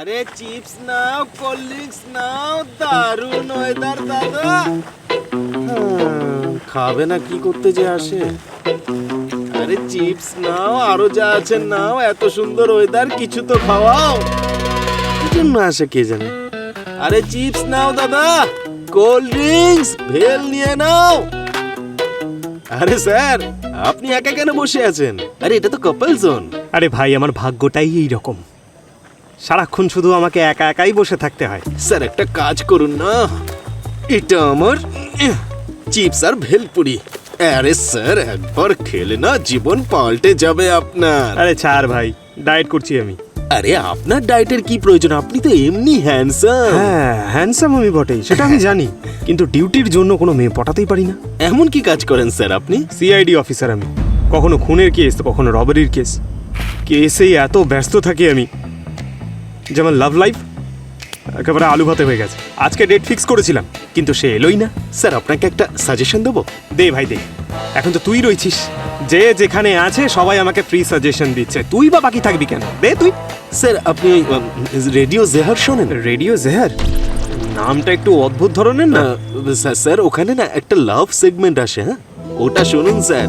আরে চিপস নাও, cold drinks নাও, দারুণ weather দাদা। খাবে না কি করতে যে আসে? আরে চিপস নাও, আরো যা আছে নাও, এত সুন্দর ওয়েদার, কিছু তো খাওয়াও। কি জন্য আসে কে জানে। আরে চিপস নাও দাদা, কোল্ড ড্রিঙ্কস, ভেল নিয়ে নাও। আরে স্যার, আপনি একা কেন বসে আছেন? আরে এটা তো কাপল জোন। আরে ভাই, আমার ভাগ্যটাই এইরকম, সারাক্ষণ শুধু আমাকে একা একাই বসে থাকতে হয়। স্যার একটা কাজ করুন না, এটা আমার চিপস আর ভেলপুরি। আরে স্যার একবার খেলে না জীবন পাল্টে যাবে আপনার। আরে ছাড় ভাই, ডায়েট করছি আমি। আরে আপনার ডায়েটের কি প্রয়োজন, আপনি তো এমনি হ্যান্ডসাম। হ্যাঁ, হ্যান্ডসাম আমি বটেই, সেটা আমি জানি, কিন্তু ডিউটির জন্য কোনো মেয়ে পটাতেই পারি না। এমন কি কাজ করেন স্যার আপনি? সিআইডি অফিসার আমি, কখনো খুনের কেস তো কখনো রবারির কেস। কেসেই এত ব্যস্ত থাকি আমি, যেমন লাভ লাইফ একেবারে আলু ভাতে হয়ে গেছে। আজকে ডেট ফিক্স করেছিলাম, কিন্তু সে এলোই না। স্যার আপনাকে একটা সাজেশন দেবো? দে ভাই দে, এখন তো তুই রয়েছিস, যে যেখানে আছে সবাই আমাকে ফ্রি সাজেশন দিচ্ছে, তুই বা বাকি থাকবি কেন? দে তুই। স্যার আপনি রেডিও জেহার শোনেন? রেডিও জেহার নামটা একটু অদ্ভুত ধরনের না? স্যার ওখানে না একটা লাভ সেগমেন্ট আসে, হ্যাঁ ওটা শুনুন স্যার।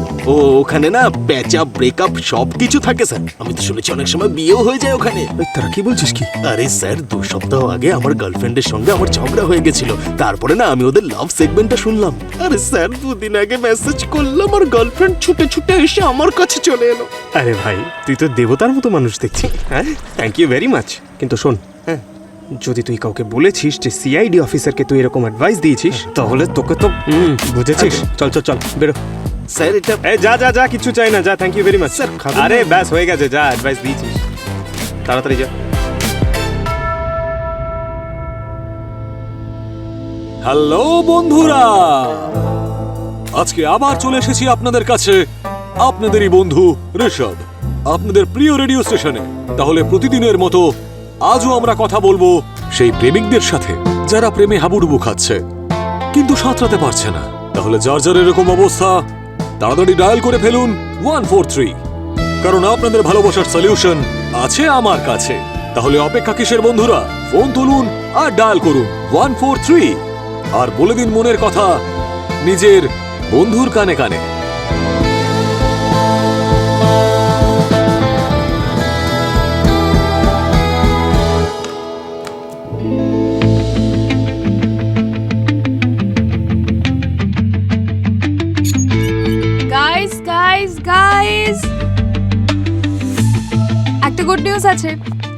ওখানে না প্যাচআপ, ব্রেকআপ সব কিছু থাকে স্যার। আমি তো শুনেছি অনেক সময় বিয়েও হয়ে যায় ওখানে। তারা কি বলছিস কি? আরে স্যার 2 সপ্তাহ আগে আমার গার্লফ্রেন্ডের সঙ্গে আমার ঝগড়া হয়ে গেছিল, তারপরে না আমি ওদের লাভ সেগমেন্টটা শুনলাম। আরে স্যার 2 দিন আগে মেসেজ করলাম আর গার্লফ্রেন্ড ছুটে ছুটে এসে আমার কাছে চলে এলো। আরে ভাই, তুই তো দেবতার মতো মানুষ দেখছি। হ্যাঁ, থ্যাংক ইউ ভেরি মাচ। কিন্তু শোন, হ্যাঁ যদি তুই কাউকে বলেছিস যে সিআইডি অফিসারকে তুই এরকম অ্যাডভাইস দিয়েছিস, তাহলে তোকে তো বুঝেছিস। চল চল চল বেরো। স্যার এটা যা যা যা, কিছু চাই না, যা। Thank you very much sir, খাবেন না? আরে ব্যাস হয়ে গেছে, যা, অ্যাডভাইস দিয়েছিস, তাড়াতাড়ি যা। হ্যালো বন্ধুরা, আজকে আবার চলে এসেছি আপনাদের কাছে, আপনাদেরই বন্ধু ঋষভ, আপনাদের প্রিয় রেডিও স্টেশনে। তাহলে প্রতিদিনের মতো আজও আমরা কথা বলবো সেই প্রেমিকদের সাথে যারা প্রেমে হাবুডুবু খাচ্ছে কিন্তু সাঁতরাতে পারছে না। তাহলে যার যার এরকম অবস্থা, তাড়াতাড়ি ডায়াল করে ফেলুন 143, কারণ আপনাদের ভালোবাসার সলিউশন আছে আমার কাছে। তাহলে অপেক্ষা কিসের বন্ধুরা, ফোন তুলুন আর ডায়াল করুন 143 আর বলে দিন মনের কথা নিজের বন্ধুর কানে কানে। গাইস একটা গুড নিউজ আছে,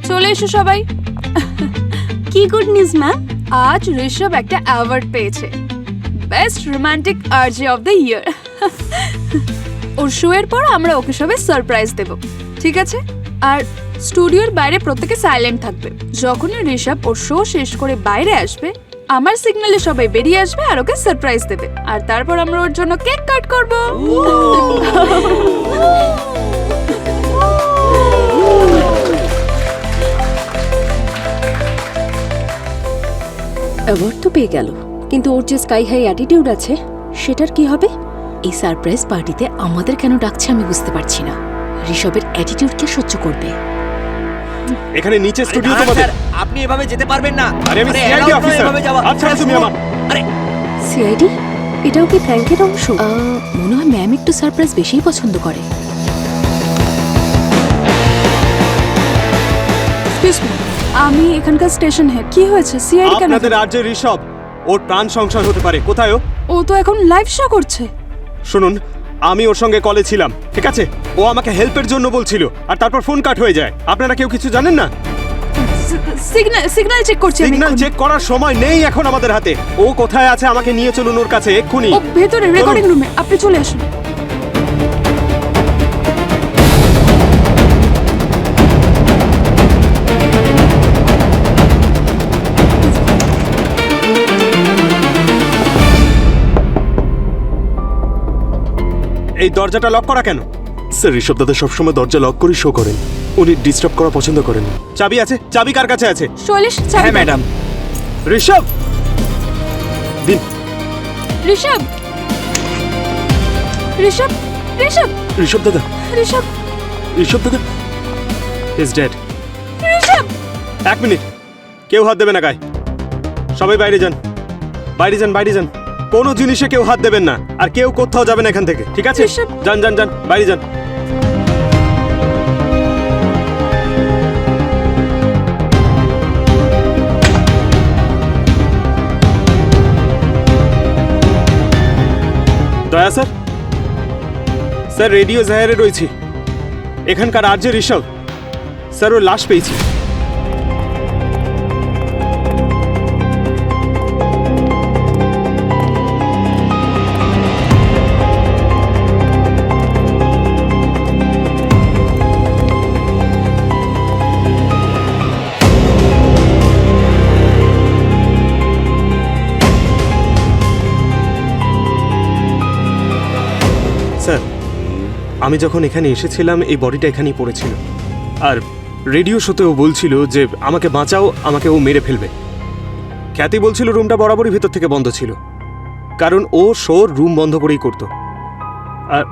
চলে এসো সবাই। কি গুড নিউজ ম্যাম? আজ ঋষভ একটা অ্যাওয়ার্ড পেয়েছে, best romantic RJ of the year. Or show এর পর আমরা ওকে সবাই সারপ্রাইজ দেব, ঠিক আছে? আর স্টুডিওর বাইরে প্রত্যেকে সাইলেন্ট থাকবে। যখনই ঋষভ ওর শো শেষ করে বাইরে আসবে, আমার সিগন্যালে সবাই বেরিয়ে আসবে আর ওকে সারপ্রাইজ দেবে, আর তারপর আমরা ওর জন্য কেক কাট করব। অ্যাওয়ার্ড তো পেয়ে গেল, কিন্তু ওর যে স্কাই হাই অ্যাটিটিউড আছে সেটার কি হবে? এই সারপ্রাইজ পার্টিতে আমাদের কেন ডাকছে আমি বুঝতে পারছি না। ঋষভের অ্যাটিটিউড কে সহ্য করবে? এখানে নিচে স্টুডিও তোমাদের। আপনি এভাবে যেতে পারবেন না। আরে আমি সিআইডি অফিসার, আচ্ছা তুমি আমার। আরে সিআইডি? এটাও কি প্র্যাঙ্কের অংশ? মনে হয় ম্যাম একটু সারপ্রাইজ বেশিই পছন্দ করে। এক্সকিউজ মি, আমি এখানকার স্টেশন হেড। কি হয়েছে? সিআইডি কেন? আপনাদের আর যে ঋষভ, ওর প্রাণ সংশয় হতে পারে। কোথায় ও? ও তো এখন লাইভ শো করছে। শুনুন, আমি ওর সঙ্গে কলে ছিলাম, ঠিক আছে? ও আমাকে হেল্পের জন্য বলছিল, আর তারপর ফোন কাট হয়ে যায়। আপনারা কেউ কিছু জানেন না? সিগন্যাল চেক করছি আমি। সিগন্যাল চেক করার সময় নেই এখন আমাদের হাতে। ও কোথায় আছে আমাকে নিয়ে চলুন ওর কাছে এক্ষুনি। ও ভেতরে রেকর্ডিং রুমে, আপনি চলে আসুন। এই দরজাটা লক করা কেন? স্যার ঋষভ দাদা সবসময় দরজা লক করে শো করেন, উনি ডিস্টার্ব করা পছন্দ করেন না। চাবি আছে? চাবি কার কাছে আছে? শৈলেশ, হ্যাঁ ম্যাডাম। ঋষভ দিন। ঋষভ, ঋষভ, ঋষভ, ঋষভ দাদা, ঋষভ, ঋষভ দাদা ইজ ডেড। ঋষভ। এক মিনিট, কেউ হাত দেবে না গায়ে। সবাই বাইরে যান, বাইরে যান, বাইরে যান। কোনো জিনিসে কেউ হাত দেবেন না, আর কেউ কোথাও যাবেন এখান থেকে, ঠিক আছে? ঋষভ। যান যান যান, বাইরে যান। দয়া স্যার, স্যার রেডিও জাহারে রয়েছি, এখানকার আর্য ঋষভ স্যার, ওর লাশ পেয়েছি। স্যার, আমি যখন এখানে এসেছিলাম এই বডিটা এখানেই পড়েছিল, আর রেডিও শোতেও বলছিল যে আমাকে বাঁচাও, আমাকে ও মেরে ফেলবে। খ্যাতি বলছিল রুমটা বরাবরই ভেতর থেকে বন্ধ ছিল, কারণ ও শোর রুম বন্ধ করেই করতো। আর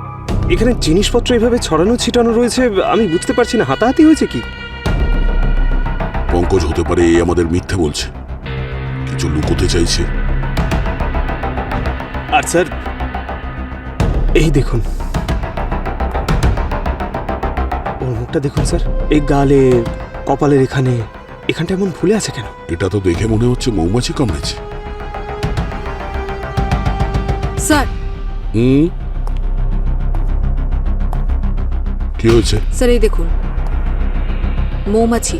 এখানে জিনিসপত্র এভাবে ছড়ানো ছিটানো রয়েছে, আমি বুঝতে পারছি না হাতাহাতি হয়েছে কি। পঙ্কজ হতে পারে এই আমাদের মিথ্যে বলছে, কিছু লুকোতে চাইছে। আর স্যার এই দেখুন, ওর মুখটা দেখুন স্যার, এই গালে, কপালের এখানে, এখানটা এমন ফুলে আছে কেন? এটা তো দেখে মনে হচ্ছে মৌমাছি কামড়েছে। স্যার, হুম, কি হয়েছে? স্যার এই দেখুন, মৌমাছি।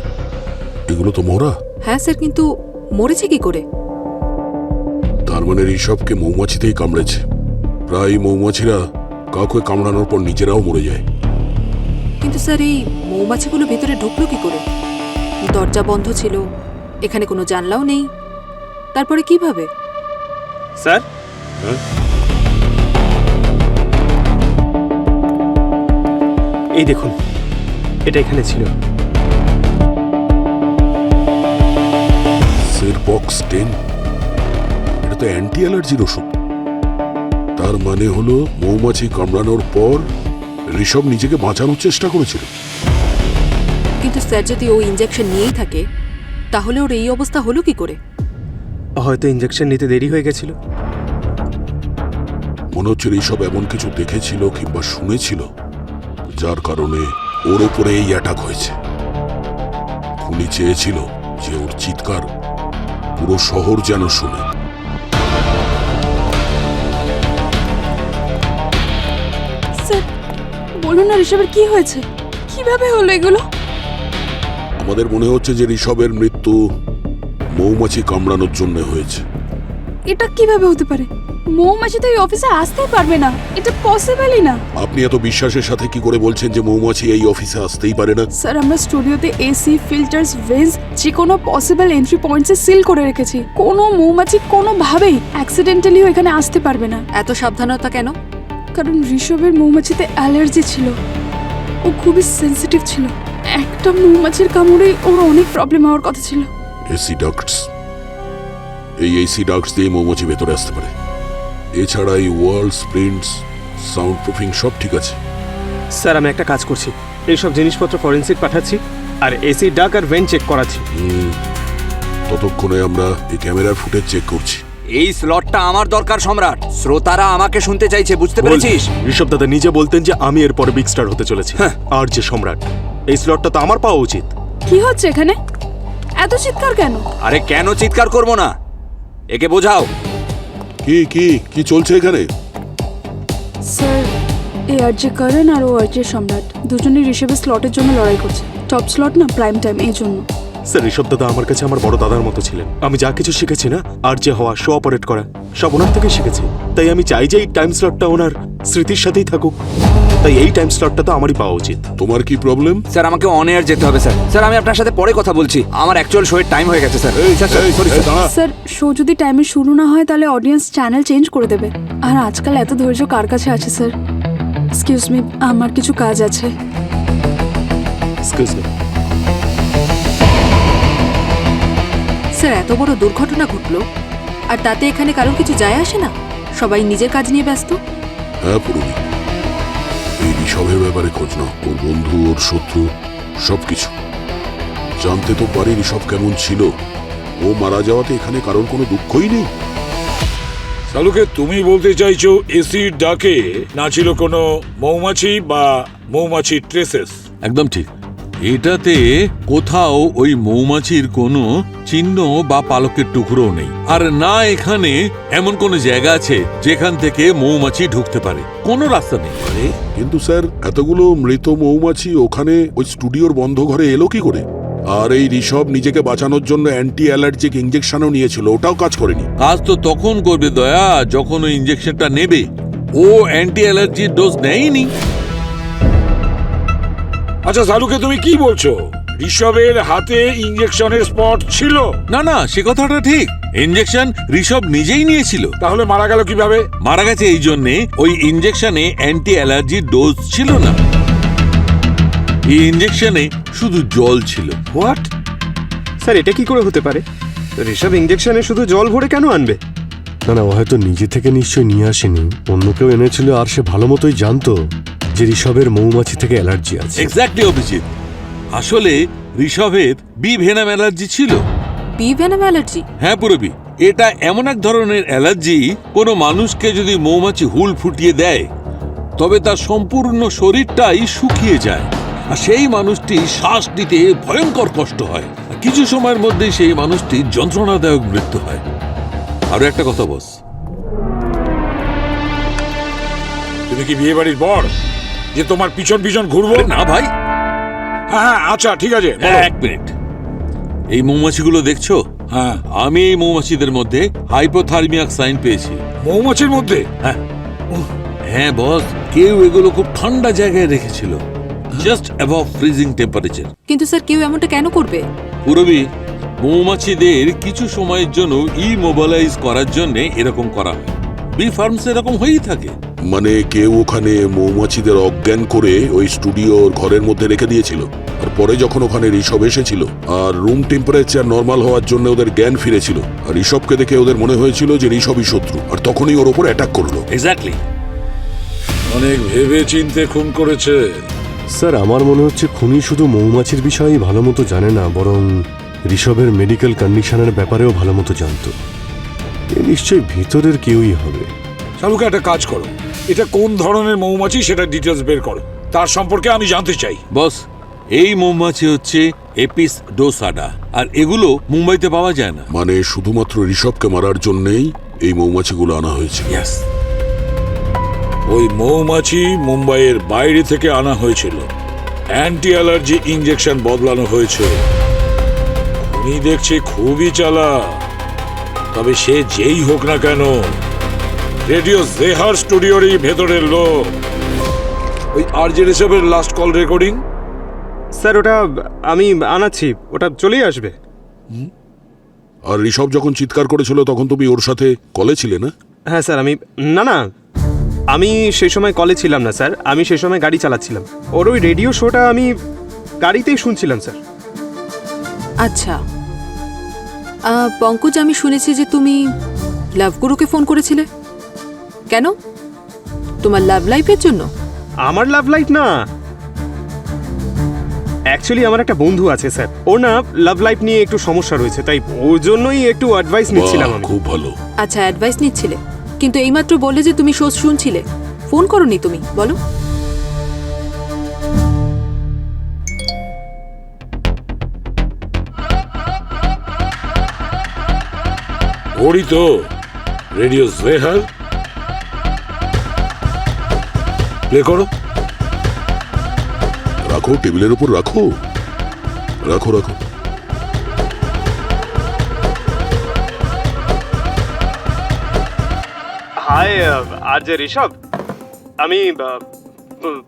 এগুলো তো মরা। হ্যাঁ স্যার, কিন্তু মরেছে কি করে? তার মানে ঋষভকে মৌমাছিতেই কামড়েছে। প্রায় মৌমাছিরা কাউকে কামড়ানোর পর নিজেরাও মরে যায়। কিন্তু স্যার এই মৌমাছিগুলো ভেতরে ঢুকলো কি করে? দরজা বন্ধ ছিল, এখানে কোনো জানলাও নেই, তারপরে কিভাবে? স্যার, হ্যাঁ? এই দেখুন, এটা এখানে ছিল। সেরপক্স 10, এটা তো অ্যান্টি অ্যালার্জির ওষুধ। তার মানে হলো মৌমাছি কামড়ানোর পর ঋষভ নিজেকে বাঁচানোর চেষ্টা করেছিল। কিন্তু স্যার যদি ও ইনজেকশন নিয়েই থাকে, তাহলে ওর এই অবস্থা হলো কি করে? হয়তো ইঞ্জেকশন নিতে দেরি হয়ে গেছিল। মনে হচ্ছে ঋষভ এমন কিছু দেখেছিল কিংবা শুনেছিল, যার কারণে ওর ওপরে এই অ্যাটাক হয়েছে। খুনি চেয়েছিল যে ওর চিৎকার পুরো শহর যেন শুনে। স্যার বলুন না, ঋষভের কি হয়েছে? কিভাবে হলো এগুলো? আমাদের মনে হচ্ছে যে ঋষভের মৃত্যু মৌমাছি কামড়ানোর জন্য হয়েছে। এটা কিভাবে হতে পারে? মৌমাছি তো এই অফিসে আসতেই পারবে না, এটা পসিবলই না। আপনি এত বিশ্বাসের সাথে কি করে বলছেন যে মৌমাছি এই অফিসে আসতেই পারে না? স্যার আমরা স্টুডিওতে এসি, ফিল্টার্স, ভেন্টস, যে কোনো পসিবল এন্ট্রি পয়েন্টসে সিল করে রেখেছি। কোনো মৌমাছি কোনোভাবেই অ্যাক্সিডেন্টালিও এখানে আসতে পারবে না। এত সাবধানতা কেন? কারণ ঋষভের মৌমাছিতে অ্যালার্জি ছিল, ও খুবই সেনসিটিভ ছিল। একটা মৌমাছির কামড়েই ওর অনেক প্রবলেম হওয়ার কথা ছিল। এসি ডাক্টস, এই এসি ডাক্টস দিয়ে মৌমাছি ভেতরে আসতে পারে। এছাড়া এই ওয়াল, স্প্রিন্টস, সাউন্ড প্রুফিং সব ঠিক আছে। স্যার আমি একটা কাজ করছি, এইসব জিনিসপত্র ফরেন্সিক পাঠাচ্ছি, আর এসি ডাক আর ভেন্ট চেক করাচ্ছি। ততক্ষণে আমরা এই ক্যামেরার ফুটেজ চেক করছি। এই স্লটটা আমার দরকার সম্রাট। শ্রোতারা আমাকে শুনতে চাইছে, বুঝতে পেরেছিস? ঋষভ দাদা নিজে বলতেন যে আমি এরপরে বিগ স্টার হতে চলেছি, আর যে সম্রাট, এই স্লটটা তো আমার পাওয়া উচিত। কি হচ্ছে এখানে? এত চিৎকার কেন? আরে কেন চিৎকার করব না? একে বোঝাও। কি কি কি চলছে এখানে? স্যার এই আরজে করণ আর ও আরজে সম্রাট দুজনেই ঋষভের স্লটের জন্য লড়াই করছে। টপ স্লট না, প্রাইম টাইম, এই জন্য। স্যার ঋষভ দাদা আমার কাছে আমার বড় দাদার মতো ছিলেন। আমি যা কিছু শিখেছি না, আর যে হওয়া, শো অপারেট করা, সব ওনার থেকে শিখেছি। তাই আমি চাই যে এই টাইম স্লটটা ওনার স্মৃতির সাথেই থাকুক। তাই এই টাইম স্লটটা তো আমারই পাওয়া উচিত। তোমার কি প্রবলেম? স্যার আমাকে অন এয়ার যেতে হবে স্যার। স্যার আমি আপনার সাথে পরে কথা বলছি, আমার অ্যাকচুয়াল শোয়ের টাইম হয়ে গেছে স্যার। স্যার শো যদি টাইমে শুরু না হয় তাহলে অডিয়েন্স চ্যানেল চেঞ্জ করে দেবে। আর আজকাল এত ধৈর্য কার কাছে আছে স্যার? এক্সকিউজ মি, আমার কিছু কাজ আছে। Excuse me. স্যার এত বড় দুর্ঘটনা ঘটলো, আর তাতে এখানে কারোর কিছু যায় আসে না, সবাই নিজের কাজ নিয়ে ব্যস্ত। হ্যাঁ পুরুমি, এই ঋষভের ব্যাপারে খোঁজ নাও, ওর বন্ধু, ওর শত্রু, সবকিছু। জানতে তো পারি ঋষভ কেমন ছিল। ও মারা যাওয়াতে এখানে কারোর কোনো দুঃখই নেই। শালুকে তুমি বলতে চাইছো এসির ডাকে না ছিল কোনো মৌমাছি বা মৌমাছির ট্রেসেস? একদম ঠিক। এটাতে কোথাও ওই মৌমাছির কোনো চিহ্ন বা পালকের টুকরো নেই, আর না এখানে এমন কোনো জায়গা আছে যেখান থেকে মৌমাছি ঢুকতে পারে। কোনো রাস্তা নেই। কিন্তু স্যার, এতগুলো মৃত মৌমাছি ওখানে ওই স্টুডিওর বন্ধ ঘরে এলো কি করে? আর এই ঋষভ নিজেকে বাঁচানোর জন্য অ্যান্টি অ্যালার্জিক ইঞ্জেকশনও নিয়েছিল, ওটাও কাজ করেনি। কাজ তো তখন করবে দয়া যখন ওই ইঞ্জেকশনটা নেবে। ও অ্যান্টি অ্যালার্জির ডোজ নেয়নি। আচ্ছা শালুকে, তুমি কি বলছো? ঋষভের হাতে ইঞ্জেকশনের স্পট ছিল? না না, সে কথাটা ঠিক। ইঞ্জেকশন ঋষভ নিজেই নিয়েছিল। তাহলে মারা গেল কিভাবে? মারা গেছে এই জন্যে ওই ইঞ্জেকশনে অ্যান্টি অ্যালার্জির ডোজ ছিল না। এই ইঞ্জেকশনে শুধু জল ছিল। হোয়াট? স্যার, এটা কি করে হতে পারে? ঋষভ ইঞ্জেকশনে শুধু জল ভরে কেন আনবে? না না, ও হয়তো নিজে থেকে নিশ্চয়ই নিয়ে আসেনি, অন্য কেউ এনেছিল। আর সে ভালো মতোই জানতো যে ঋষভের মৌমাছি থেকে অ্যালার্জি আছে। এক্স্যাক্টলি অভিজিৎ। আসলে ঋষভের বি ভেনাম অ্যালার্জি ছিল। Bee venom allergy? হ্যাঁ পুরবি, এটা এমন এক ধরনের অ্যালার্জি, কোনো মানুষকে যদি মৌমাছি হুল ফুটিয়ে দেয় তবে তার সম্পূর্ণ শরীরটাই শুকিয়ে যায়, আর সেই মানুষটি শ্বাস নিতে ভয়ঙ্কর কষ্ট হয়। আর কিছু সময়ের মধ্যেই সেই মানুষটির যন্ত্রণাদায়ক মৃত্যু হয়। আরো একটা কথা বস, তুমি কি বিয়ে বাড়ির বর যে তোমার পিছন পিছন ঘুরবো? আরে না ভাই। হ্যাঁ হ্যাঁ, আচ্ছা ঠিক আছে, বলো। এক মিনিট, এই মৌমাছিগুলো দেখছো? হ্যাঁ। আমি এই মৌমাছিদের মধ্যে হাইপোথার্মিয়াক সাইন পেয়েছি। মৌমাছির মধ্যে? হ্যাঁ হ্যাঁ বস, কেউ এগুলো খুব ঠান্ডা জায়গায় রেখেছিল, জাস্ট অ্যাবভ ফ্রিজিং টেম্পারেচার। কিন্তু স্যার, কেউ এমনটা কেন করবে? পুরবি, মৌমাছিদের কিছু সময়ের জন্য ইমোবিলাইজ করার জন্য এরকম করা হয়। বি ফার্মস এরকম হয়েই থাকে। মানে কেউ ওখানে মৌমাছিদের অজ্ঞান করে ওই স্টুডিওর ঘরের মধ্যে রেখে দিয়েছিল, আর পরে যখন ওখানে ঋষভ এসেছিল আর রুম টেম্পারেচার নর্মাল হওয়ার জন্য ওদের জ্ঞান ফিরেছিল, আর ঋষভকে দেখে ওদের মনে হয়েছিল যে ঋষভই শত্রু, আর তখনই ওর ওপর অ্যাটাক করলো। এক্স্যাক্টলি। অনেক ভেবে চিন্তে খুন করেছে। স্যার, আমার মনে হচ্ছে খুনি শুধু মৌমাছির বিষয়ে ভালো মতো জানে না, বরং ঋষভের মেডিকেল কন্ডিশনের ব্যাপারেও ভালো মতো জানতো। এ নিশ্চয়ই ভিতরের কেউই হবে। শালুকে, একটা কাজ করো, এটা কোন ধরনের মৌমাছি সেটা ডিটেলস বের করো, তার সম্পর্কে আমি জানতে চাই। বস, এই মৌমাছি হচ্ছে এপিস ডোসাডা, আর এগুলো মুম্বাইতে পাওয়া যায় না। মানে শুধুমাত্র ঋষভকে মারার জন্যই এই মৌমাছিগুলো আনা হয়েছে। ইয়েস। ওই মৌমাছি মুম্বাইয়ের বাইরে থেকে আনা হয়েছিল, অ্যান্টি অ্যালার্জি ইঞ্জেকশন বদলানো হয়েছে। উনি দেখছি খুবই চালাক, তবে সে যেই হোক না কেন রেডিও জেহার স্টুডিওরই ভেতরের লোক। ওই আরজে ঋষভের লাস্ট কল রেকর্ডিং? স্যার, ওটা আমি আনাচ্ছি, ওটা চলেই আসবে। আর ঋষভ যখন চিৎকার করেছিল তখন তুমি ওর সাথে কলে ছিলে না? হ্যাঁ স্যার, না আমি সেই সময় কলে ছিলাম না স্যার, আমি সেই সময় গাড়ি চালাচ্ছিলাম। ওর ওই রেডিও শোটা আমি গাড়িতেই শুনছিলাম স্যার। আচ্ছা পঙ্কজ, আমি শুনেছি যে তুমি লাভগুরুকে ফোন করেছিলে। কেন? তোমার লাভ লাইফের জন্য? আমার লাভ লাইফ না, অ্যাকচুয়ালি আমার একটা বন্ধু আছে স্যার, ওর না লাভ লাইফ নিয়ে একটু সমস্যা রয়েছে, তাই ওর জন্যই একটু অ্যাডভাইস নিচ্ছিলাম বাহ, আমি। খুব ভালো। আচ্ছা, অ্যাডভাইস নিচ্ছিলে, কিন্তু এইমাত্র বললে যে তুমি শো শুনছিলে, ফোন করোনি তুমি, বলো। ওরই তো রেডিও জেহার। প্লে করো। রাখো, টেবিলের উপর রাখো, রাখো রাখো। হাই, আজ ঋষভ, আমি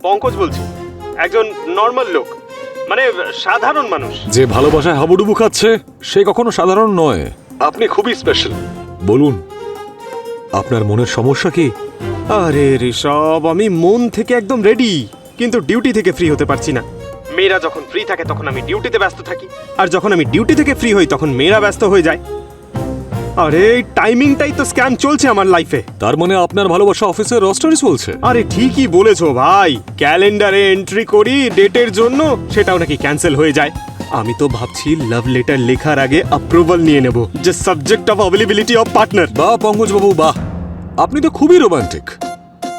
পঙ্কজ বলছি, একজন নর্মাল লোক, মানে সাধারণ মানুষ। যে ভালোবাসায় হাবুডুবু খাচ্ছে সে কখনো সাধারণ নয়। আপনি খুবই স্পেশাল। বলুন, আপনার মনের সমস্যা কি? আরে ঋষভ, আমি মন থেকে একদম রেডি, কিন্তু ডিউটি থেকে ফ্রি হতে পারছি না। মেয়েরা যখন ফ্রি থাকে তখন আমি ডিউটিতে ব্যস্ত থাকি, আর যখন আমি ডিউটি থেকে ফ্রি হই তখন মেয়েরা ব্যস্ত হয়ে যায়। আরে এই টাইমিংটাই তো স্ক্যাম চলছে আমার লাইফে। তার মানে আপনার ভালোবাসা অফিসের রস্টারই চলছে? আরে ঠিকই বলেছো ভাই, ক্যালেন্ডারে এন্ট্রি করি ডেটের জন্য, সেটাও নাকি ক্যান্সেল হয়ে যায়। আমি তো ভাবছি লাভ লেটার লেখার আগে অ্যাপ্রুভাল নিয়ে নেব, যে subject of availability of partner. বাহ পঙ্কজ বাবু বাহ, আপনি তো খুবই রোমান্টিক,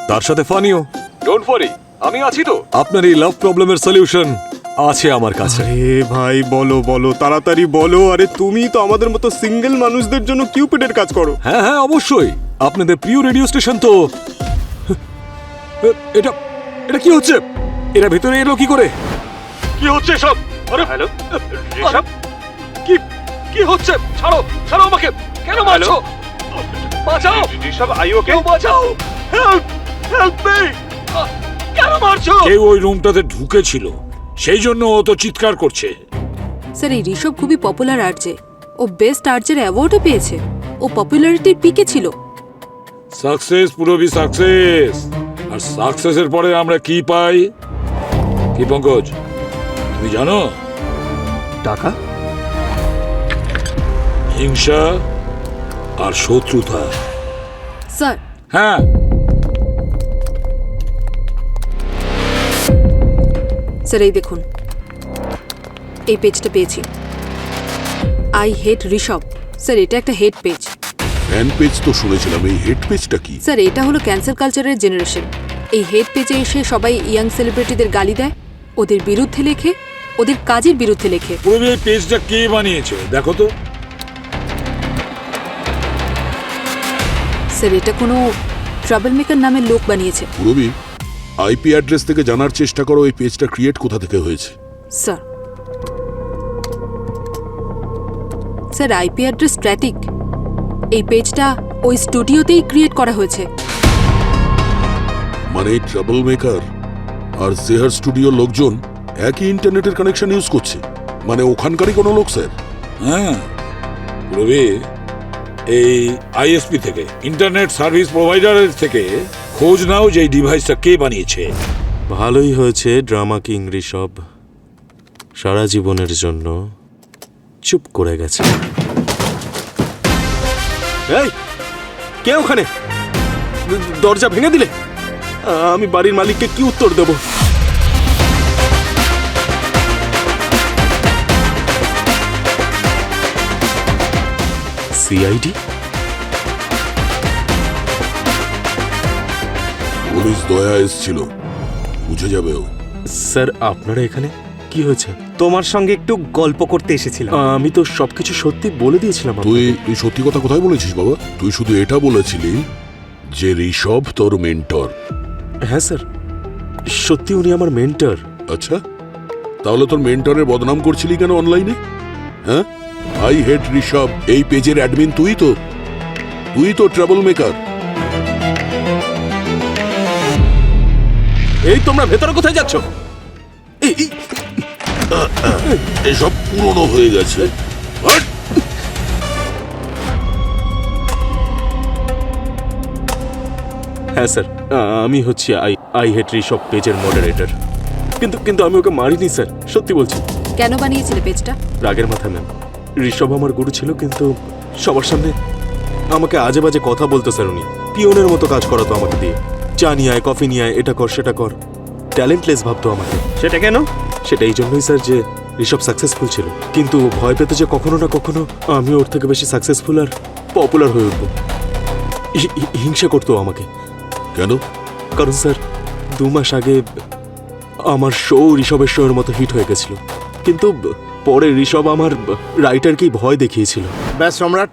তার সাথে ফানিও। ডোন্ট ওয়ারি, আমি আছি তো। আপনার এই লাভ প্রবলেমের সলিউশন আছে আমার কাছে। আরে ভাই বলো বলো, তাড়াতাড়ি বলো। আরে তুমি তো আমাদের মতো সিঙ্গেল মানুষদের জন্য কিউপিডের কাজ করো। হ্যাঁ হ্যাঁ অবশ্যই, আপনাদের প্রিয় রেডিও স্টেশন তো। এটা এটা কি হচ্ছে? এরা ভেতরে এলো কি করে? কি হচ্ছে সব? আরে হ্যালো ঋষভ, কি কি হচ্ছে? ছাড়ো ছাড়ো আমাকে, কেন মারছো? বাঁচাও ঋষভ, আই ওকে? কেউ বাঁচাও, হেল্প হেল্প মি, কেন মারছো? কেউ ওই রুমটাতে ঢুকেছিল, সেই জন্য ও তো চিৎকার করছে। স্যার এই ঋষভ খুবই পপুলার আরজে, ও বেস্ট আরজের অ্যাওয়ার্ডও পেয়েছে, ও পপুলারিটির পিকে ছিল। সাকসেস পুরোবি সাকসেস, আর সাকসেসের পরে আমরা কি পাই? কি পঙ্কজ, তুমি জানো? টাকা, হিংসা আর শত্রুতা। স্যার হ্যাঁ, স্যার এই দেখুন, এই পেজটা পেয়েছি, আই হেট ঋষভ। স্যার এটা একটা হেট পেজ। ফ্যান পেজ তো শুনেছিলাম, এই হেড পেজটা কি? স্যার এটা হলো ক্যান্সার কালচারের জেনারেশন। এই হেট পেজে এসে সবাই ইয়াং সেলিব্রিটিদের গালি দেয়, ওদের বিরুদ্ধে লেখে, ওদের কাজের বিরুদ্ধে লেখে। পুরোবি এই পেজটা কে বানিয়েছে দেখো তো। স্যার এটা কোনো ট্রাবল মেকার নামের লোক বানিয়েছে। পুরবি, আইপি অ্যাড্রেস থেকে জানার চেষ্টা করো এই পেজটা ক্রিয়েট কোথা থেকে হয়েছে। Sir sir IP address static. এই পেজটা ওই স্টুডিওতেই ক্রিয়েট করা হয়েছে। মানে এই ট্রাবল মেকার আর জেহার স্টুডিওর লোকজন একই ইন্টারনেটের কানেকশন ইউজ করছে, মানে ওখানকারই কোনো লোক স্যার? হ্যাঁ পুরোবি, এই আইএসপি থেকে, ইন্টারনেট সার্ভিস প্রোভাইডারের থেকে খোঁজ নাও যে এই ডিভাইসটা কে বানিয়েছে। ভালোই হয়েছে ড্রামা কিং ঋষভ সারা জীবনের জন্য চুপ করে গেছে। এই কে ওখানে? দরজা ভেঙে দিলে আমি বাড়ির মালিককে কি উত্তর দেব? সিআইডি? পুলিশ দয়া এসছিল, বুঝে যাবে ও। স্যার আপনারা এখানে কি হয়েছে? তোমার সঙ্গে একটু গল্প করতে এসেছিলাম। আমি তো সবকিছু সত্যি বলে দিয়েছিলাম আপনাকে। তুই সত্যি কথা কোথায় বলেছিস বাবা? তুই শুধু এটা বলেছিলি যে ঋষভ তোর মেন্টর। হ্যাঁ স্যার, সত্যি উনি আমার মেন্টর। আচ্ছা, তাহলে তোর মেন্টরের বদনাম করছিলি কেন অনলাইনে? হ্যাঁ, আই হেট ঋষভ এই পেজের অ্যাডমিন তুই তো ট্রাবল মেকার। এই তোমরা ভেতরে কোথায় যাচ্ছ? এসব পুরনো হয়ে গেছে। হ্যাঁ স্যার, আমি হচ্ছি আই হেট ঋষভ পেজের মডারেটর। কিন্তু আমি ওকে মারিনি স্যার, সত্যি বলছি। কেন বানিয়েছিলে পেজটা? রাগের মাথা ম্যাম। ঋষভ আমার গুরু ছিল, কিন্তু সবার সামনে আমাকে আজে বাজে কথা বলতো স্যার। উনি পিওনের মতো কাজ করাতো আমাকে দিয়ে, চা নিয়ে আয়, কফি নিয়ে আয়, এটা কর সেটা কর। ট্যালেন্টলেস ভাবতো আমাকে। সেটা কেন? সেটা এই জন্যই স্যার যে ঋষভ সাকসেসফুল ছিল, কিন্তু ভয় পেত যে কখনো না কখনো আমি ওর থেকে বেশি সাকসেসফুল আর পপুলার হয়ে উঠবো। হিংসা করতো আমাকে। কেন? কারণ স্যার 2 মাস আগে আমার শো ঋষভের শোয়ের মতো হিট হয়ে গেছিল, কিন্তু পরে ঋষভ আমার রাইটারকেই ভয় দেখিয়েছিল। ব্যাস সম্রাট,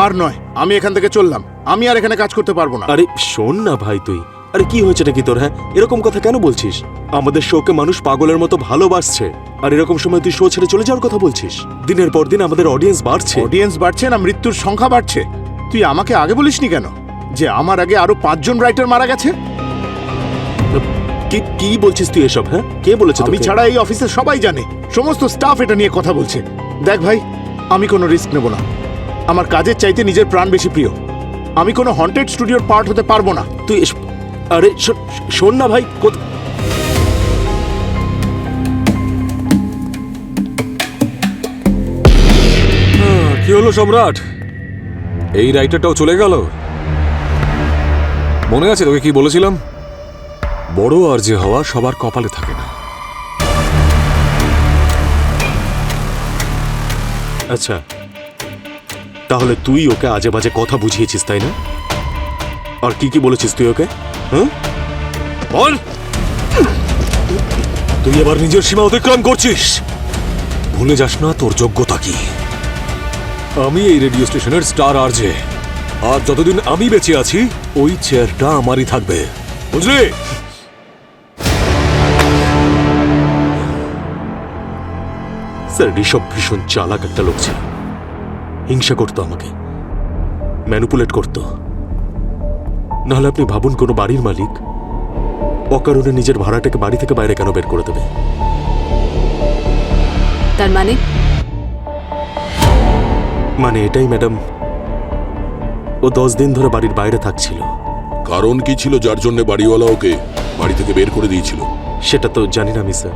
আর নয়, আমি এখান থেকে চললাম। আমি আর এখানে কাজ করতে পারবো না। আরে শোন না ভাই তুই, আরে কি হয়েছে নাকি তোর? হ্যাঁ, এরকম কথা কেন বলছিস? আমাদের শোকে মানুষ পাগলের মতো ভালোবাসছে, আর এরকম সময় তুই শো ছেড়ে চলে যাওয়ার কথা বলছিস? দিনের পর দিন আমাদের অডিয়েন্স বাড়ছে। অডিয়েন্স বাড়ছে না মৃত্যুর সংখ্যা বাড়ছে? তুই আমাকে আগে বলিসনি কেন যে আমার আগে আরো 5 জন রাইটার মারা গেছে? কি বলছিস তুই এসব? হ্যাঁ, কে বলেছে আমি তোকে? ছাড়া এই অফিসে সবাই জানে, সমস্ত স্টাফ এটা নিয়ে কথা বলছে। দেখ ভাই, আমি কোনো রিস্ক নেব না। আমার কাজের চাইতে নিজের প্রাণ বেশি প্রিয়। আমি কোনো হন্টেড স্টুডিওর পার্ট হতে পারবো না। তুই আরে শোন না ভাই, কি হলো সম্রাট? এই রাইটারটাও চলে গেল। মনে আছে তোকে কি বলেছিলাম? বড় আর যে হওয়া সবার কপালে থাকে না। আচ্ছা, তাহলে তুই ওকে আজে বাজে কথা বুঝিয়েছিস, তাই না? আর কি কি বলেছিস তুই ওকে? হ্যাঁ, বল, তুই এবার নিজের সীমা অতিক্রম করছিস। ভুলে যাস না তোর যোগ্যতা কি। আমি এই রেডিও স্টেশনের স্টার আরজে, আর যতদিন আমি বেঁচে আছি ওই চেয়ারটা আমারই থাকবে, বুঝলি? স্যার ঋষভ ভীষণ চালাক একটা লোক ছিল। হিংসা করতো আমাকে, ম্যানিপুলেট করতো। নাহলে আপনি ভাবুন, কোনো বাড়ির মালিক অকারণে নিজের ভাড়াটাকে বাড়ি থেকে বাইরে কেন বের করে দেবে? তার মানে মানে এটাই ম্যাডাম, ও 10 দিন ধরে বাড়ির বাইরে থাকছিল। কারণ কি ছিল যার জন্য বাড়িওয়ালা ওকে বাড়ি থেকে বের করে দিয়েছিল? সেটা তো জানি না আমি স্যার,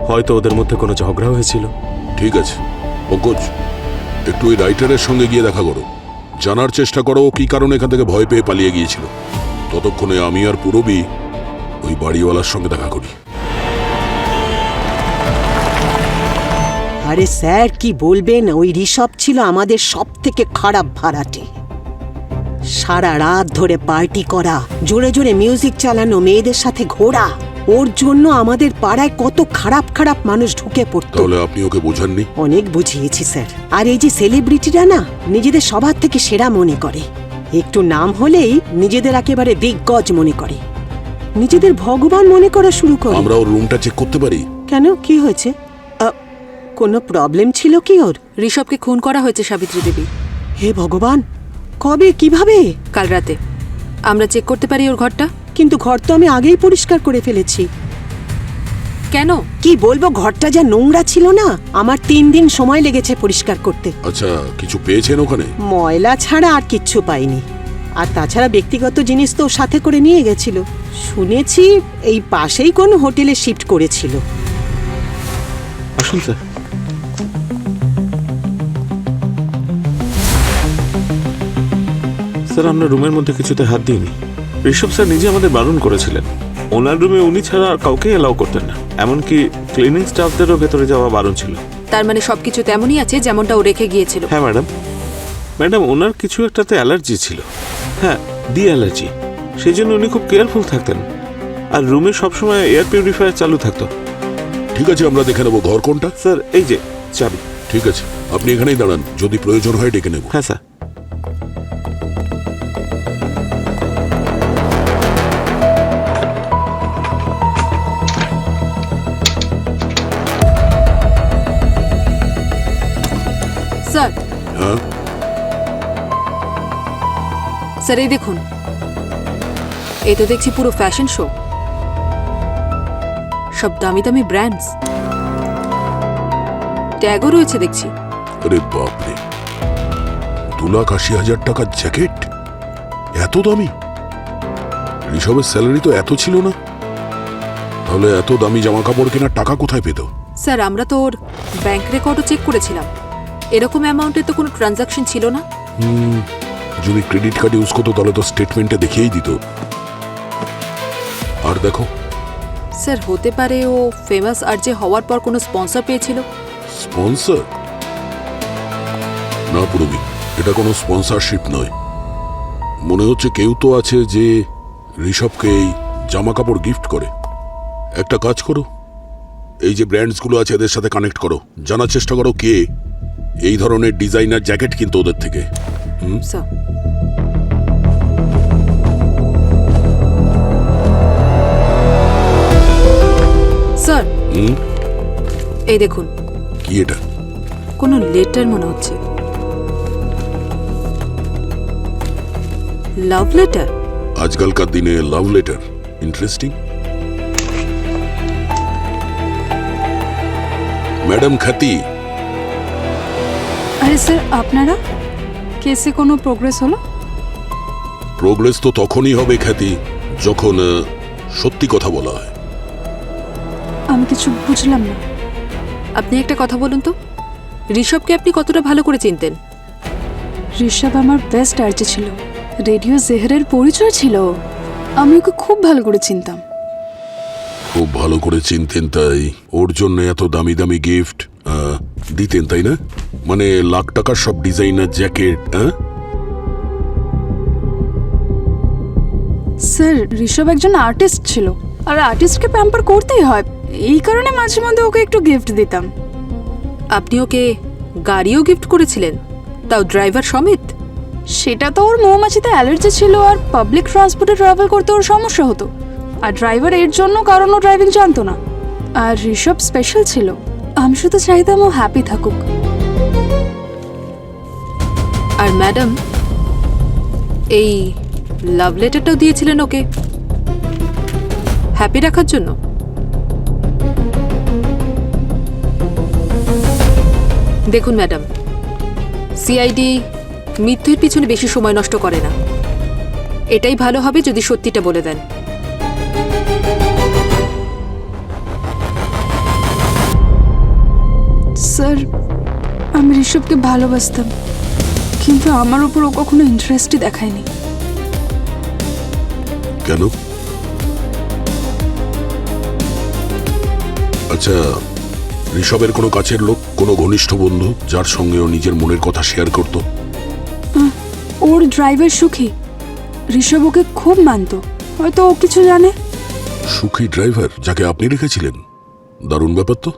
হয়তো ওদের মধ্যে কোনো ঝগড়া হয়েছিল। ঠিক আছে পঙ্কজ, একটু ওই রাইটারের সঙ্গে গিয়ে দেখা করো, জানার চেষ্টা করো ও কি কারণে এখান থেকে ভয় পেয়ে পালিয়ে গিয়েছিল। ততক্ষণে আমি আর পুরবী ওই বাড়িওয়ালার সঙ্গে দেখা করি। আরে স্যার কি বলবেন, ওই ঋষভ ছিল আমাদের সব থেকে খারাপ ভাড়াটে। সারা রাত ধরে পার্টি করা, জোরে জোরে মিউজিক চালানো, মেয়েদের সাথে ঘোরা, ওর জন্য আমাদের পাড়ায় কত খারাপ খারাপ মানুষ ঢুকে পড়তো। তাহলে আপনি ওকে বোঝাননি? অনেক বুঝিয়েছি স্যার। আর এই যে সেলিব্রিটিরা না, নিজেদের সবার থেকে সেরা মনে করে, একটু নাম হলেই নিজেদের একেবারে বিগ গজ মনে করে, নিজেদের ভগবান মনে করা শুরু করে। আমরা ওর রুমটা চেক করতে পারি? কেন, কি হয়েছে? কোনো প্রবলেম ছিল কি ওর? ঋষভকে খুন করা হয়েছে সাবিত্রী দেবী। হে ভগবান, কবে, কিভাবে? কাল রাতে। আমরা চেক করতে পারি ওর ঘরটা? কিন্তু ঘর তো আমি আগেই পরিষ্কার করে ফেলেছি। কেন? কি বলবো, ঘরটা যা নোংরা ছিল না, আমার 3 দিন সময় লেগেছে পরিষ্কার করতে। আচ্ছা, কিছু পেয়েছেন ওখানে? ময়লা ছাড়া আর কিচ্ছু পাইনি। আর তাছাড়া ব্যক্তিগত জিনিস তো সাথে করে নিয়ে গেছিল। শুনেছি এই পাশেই কোন হোটেলে শিফট করেছিল। আসুন স্যার। স্যার, আমরা রুমের মধ্যে কিছুতে হাত দিইনি। ঋষভ স্যার নিজে আমাদের বারণ করেছিলেন। ওনার রুমে উনি ছাড়া আর কাউকে এলাও করতেন না, এমনকি ক্লিনিং স্টাফদেরও ভেতরে যাওয়া বারণ ছিল। তার মানে সবকিছু তেমনই আছে যেমনটা ও রেখে গিয়েছিল? হ্যাঁ ম্যাডাম। ম্যাডাম, ওনার কিছু একটাতে অ্যালার্জি ছিল। হ্যাঁ, ডি অ্যালার্জি। সেই জন্য উনি খুব কেয়ারফুল থাকতেন। আর রুমে সবসময় এয়ার পিউরিফায়ার চালু থাকতো। ঠিক আছে, আমরা দেখে নেবো। ঘর কোনটা? স্যার, এই যে চাবি। ঠিক আছে, আপনি এখানেই দাঁড়ান, যদি প্রয়োজন হয় ডেকে নেব। হ্যাঁ স্যার। স্যার, হ্যাঁ স্যার এই দেখুন, এই তো দেখছি পুরো ফ্যাশন শো, সব দামি দামি ব্র্যান্ডস, ট্যাগও রয়েছে দেখছি। আরে বাপরে, 2,80,000 টাকার জ্যাকেট, এত দামি? ঋষভের স্যালারি তো এত ছিল না, তাহলে এত দামি জামা কাপড় কেনার টাকা কোথায় পেত? স্যার, আমরা তো ওর ব্যাংক রেকর্ডও চেক করেছিলাম, এরকম অ্যামাউন্টের তো কোনো ট্রানজাকশন ছিল না। যদি ক্রেডিট কার্ড ইউজ করতো তাহলে তো স্টেটমেন্টে দেখিয়েই দিত। আর দেখো। স্যার, হতে পারে ও ফেমাস আরজে হওয়ার পর কোনো স্পন্সর পেয়েছিল। স্পন্সর? না পুরবি, এটা কোনো স্পন্সরশিপ নয়। মনে হচ্ছে কেউ তো আছে যে ঋষভকে এই জামা কাপড় গিফট করে। একটা কাজ করো, এই যে ব্র্যান্ডসগুলো আছে এদের সাথে কানেক্ট করো, জানার চেষ্টা করো কে এই ধরনের ডিজাইনার জ্যাকেট কিনতো ওদের থেকে। স্যার, স্যার এই দেখুন। কি এটা? কোনো লেটার মনে হচ্ছে, লাভ লেটার। আজকালকার দিনে লাভ লেটার, ইন্টারেস্টিং। ম্যাডাম খ্যাতি। আরে স্যার, আপনারা কেসে কোনো প্রোগ্রেস হলো? প্রোগ্রেস তো তখনই হবে খ্যাতি, যখন সত্যি কথা বলা হয়। আমি কিছু বুঝলাম না। আপনি একটা কথা বলুন তো, ঋষভকে আপনি কতটা ভালো করে চিনতেন? ঋষভ আমার বেস্ট আরজে ছিল, রেডিও জেহরের পরিচয় ছিল। আমি ওকে খুব ভালো করে চিনতাম। খুব ভালো করে চিনতেন, তাই ওর জন্য এত দামি দামি গিফট। দিতেন তাই না? মানে লাখ টাকার সব ডিজাইনার জ্যাকেট, হ্যাঁ? স্যার ঋষভ একজন আর্টিস্ট ছিল, আর আর্টিস্টকে প্যাম্পার করতেই হয়, এই কারণে মাঝে মধ্যে ওকে একটু গিফট দিতাম। আপনি ওকে গাড়িও গিফট করেছিলেন, তাও ড্রাইভার সমেত? সেটা তো ওর মৌমাছিতে অ্যালার্জি ছিল, আর পাবলিক ট্রান্সপোর্টে ট্রাভেল করতে ওর সমস্যা হতো, আর ড্রাইভার এর জন্য, কারণ ও ড্রাইভিং জানতো না। আর ঋষভ স্পেশাল ছিল, আমি শুধু চাইতাম ও হ্যাপি থাকুক। আর ম্যাডাম, এই লাভ লেটারটাও দিয়েছিলেন ওকে হ্যাপি রাখার জন্য? দেখুন ম্যাডাম, সিআইডি মিথ্যের পিছনে বেশি সময় নষ্ট করে না। এটাই ভালো হবে যদি সত্যিটা বলে দেন। স্যার, আমি ঋষভকে ভালোবাসতাম, কিন্তু আমার উপর ও কখনো ইন্টারেস্টই দেখায়নি। কেন? আচ্ছা, ঋষভের কোনো কাছের লোক, কোনো ঘনিষ্ঠ বন্ধু যার সঙ্গে ও নিজের মনের কথা শেয়ার করত? ওর ড্রাইভার সুখী, ঋষভ ওকে খুব মানত, হয়তো ও কিছু জানে। সুখী ড্রাইভার, যাকে আপনি রেখেছিলেন? দারুণ ব্যাপার তো।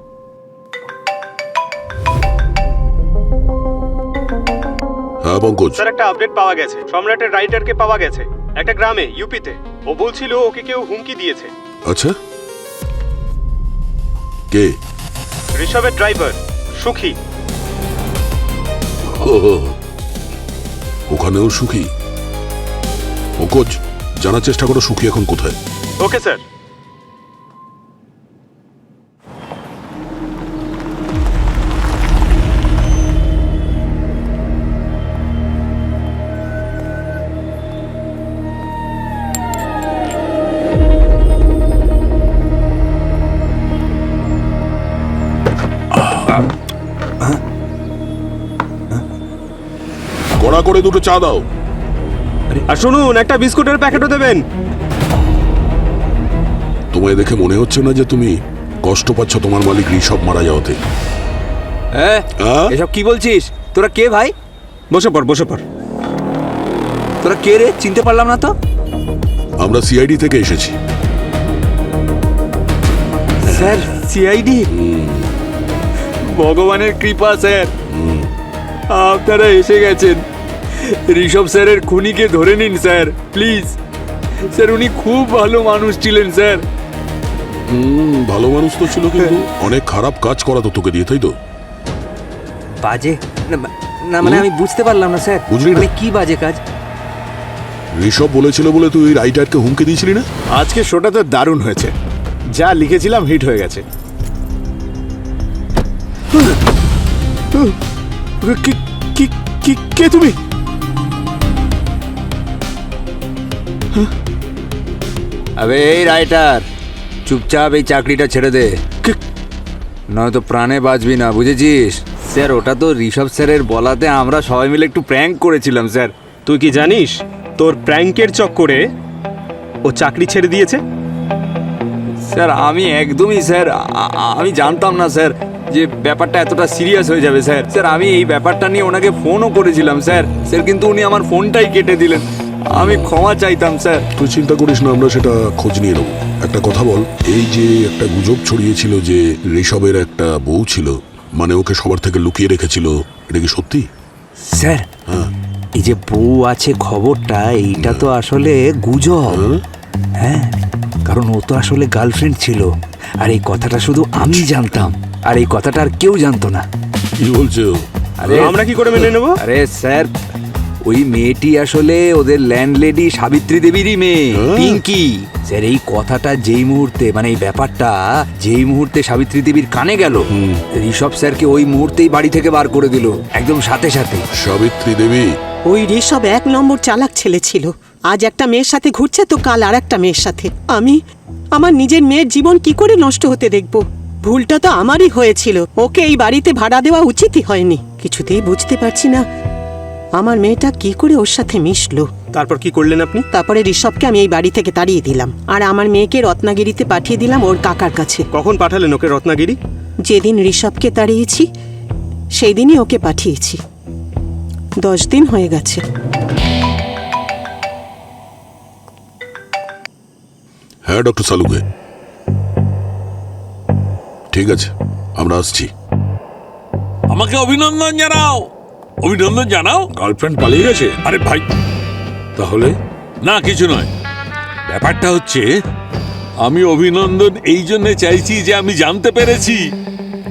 হ্যাঁ পঙ্কজ। স্যার, একটা আপডেট পাওয়া গেছে। সম্রাটের রাইডারকে পাওয়া গেছে একটা গ্রামে, ইউপিতে। ও বলছিল ওকে কেউ হুমকি দিয়েছে। আচ্ছা, কে? ঋষভের ড্রাইভার সুখী। ওখানেও সুখী? পঙ্কজ, জানার চেষ্টা করো সুখী এখন কোথায়। Okay sir. কড়া করে দুটো চা দাও। আর শুনুন, একটা বিস্কুটের প্যাকেটও দেবেন। তোমায় দেখে মনে হচ্ছে না যে তুমি কষ্ট পাচ্ছ তোমার মালিক ঋষভ মারা যাওয়াতে? এসব কি বলছিস? তোরা কে ভাই? বসে পড়, বসে পড়। তোরা কে রে? চিনতে পারলাম না তো। আমরা সিআইডি থেকে এসেছি। Sir, CID? ভগবানের কৃপা স্যার, আপনারা এসে গেছেন। ঋষভ স্যারের খুনিকে ধরে নিন স্যার, প্লিজ। স্যার, উনি খুব ভালো মানুষ ছিলেন স্যার। ভালো মানুষ তো ছিল, কিন্তু অনেক খারাপ কাজ করা তো তোকে দিয়ে, তাই তো? বাজে না মানে আমি বুঝতে পারলাম না স্যার। বুঝলি না? মানে কি বাজে কাজ? ঋষভ বলেছিল বলে তুই রাইটারকে হুমকি দিয়েছিলি না? আজকে শোটা তো দারুণ হয়েছে, যা লিখেছিলাম হিট হয়ে গেছে। কে তুমি? আবে এই রাইটার, চুপচাপ এই চাকরিটা ছেড়ে দে, নয়তো প্রাণে বাঁচবি না, বুঝেছিস? স্যার, ওটা তো ঋষভ স্যারের বলাতে আমরা সবাই মিলে একটু প্র্যাঙ্ক করেছিলাম স্যার। তুই কি জানিস তোর প্র্যাঙ্কের চক্করে ও চাকরি ছেড়ে দিয়েছে? স্যার, আমি একদমই স্যার, আমি জানতাম না স্যার যে ব্যাপারটা এতটা সিরিয়াস হয়ে যাবে স্যার। স্যার, আমি এই ব্যাপারটা নিয়ে ওনাকে ফোনও করেছিলাম স্যার, কিন্তু উনি আমার ফোনটাই কেটে দিলেন। আমি ক্ষমা চাইতাম স্যার। তুই চিন্তা করিস না, আমরা সেটা খোঁজ নিয়ে নেব। একটা কথা বল, এই যে একটা গুজব ছড়িয়েছিল যে ঋষভের একটা বউ ছিল, মানে ওকে সবার থেকে লুকিয়ে রেখেছিল, এটা কি সত্যি? স্যার, এই যে বউ আছে খবরটা, এইটা তো আসলে গুজব। হ্যাঁ, কারণ ও তো আসলে গার্লফ্রেন্ড ছিল, আর এই কথাটা শুধু আমি জানতাম, আর এই কথাটা আর কেউ জানতো না। কি বলছো? আরে আমরা কি করে মেনে নেবো? আরে স্যার, ওই মেয়েটি আসলে ওদের ল্যান্ডলেডি সাবিত্রী দেবীরই মেয়ে, পিঙ্কি। স্যার, এই কথাটা যেই মুহূর্তে, মানে এই ব্যাপারটা যেই মুহূর্তে সাবিত্রী দেবীর কানে গেল, ঋষভ স্যারকে ওই মুহূর্তেই বাড়ি থেকে বার করে দিল, একদম সাথে সাথে। সাবিত্রী দেবী? ওই ঋষভ 1 নম্বর চালাক ছেলে ছিল। আজ একটা মেয়ের সাথে ঘুরছে তো কাল আর একটা মেয়ের সাথে। আমি আমার নিজের মেয়ের জীবন কি করে নষ্ট হতে দেখব? ভুলটা তো আমারই হয়েছিল, ওকে এই বাড়িতে ভাড়া দেওয়া উচিতই হয়নি। কিছুতেই বুঝতে পারছি না আমার মেয়েটা কি করে ওর সাথে মিশলো। তারপর কি করলেন আপনি? তারপরে ঋষভকে আমি এই বাড়ি থেকে তাড়িয়ে দিলাম, আর আমার মেয়েকে রত্নাগিরিতে পাঠিয়ে দিলাম ওর কাকার কাছে। কখন পাঠালেন ওকে রত্নাগিরি? যেদিন ঋষভকে তাড়িয়েছি সেই দিনই ওকে পাঠিয়েছি। 10 দিন হয়ে গেছে। হ্যাঁ ডক্টর সালুকে, ঠিক আছে, আমরা আসছি। আমাকে অভিনন্দন জানাও, অভিনন্দন জানাও। গার্লফ্রেন্ড পালিয়ে গেছে? আরে ভাই, তাহলে না কিছু নয়। ব্যাপারটা হচ্ছে আমি অভিনন্দন এই জন্য চাইছি যে আমি জানতে পেরেছি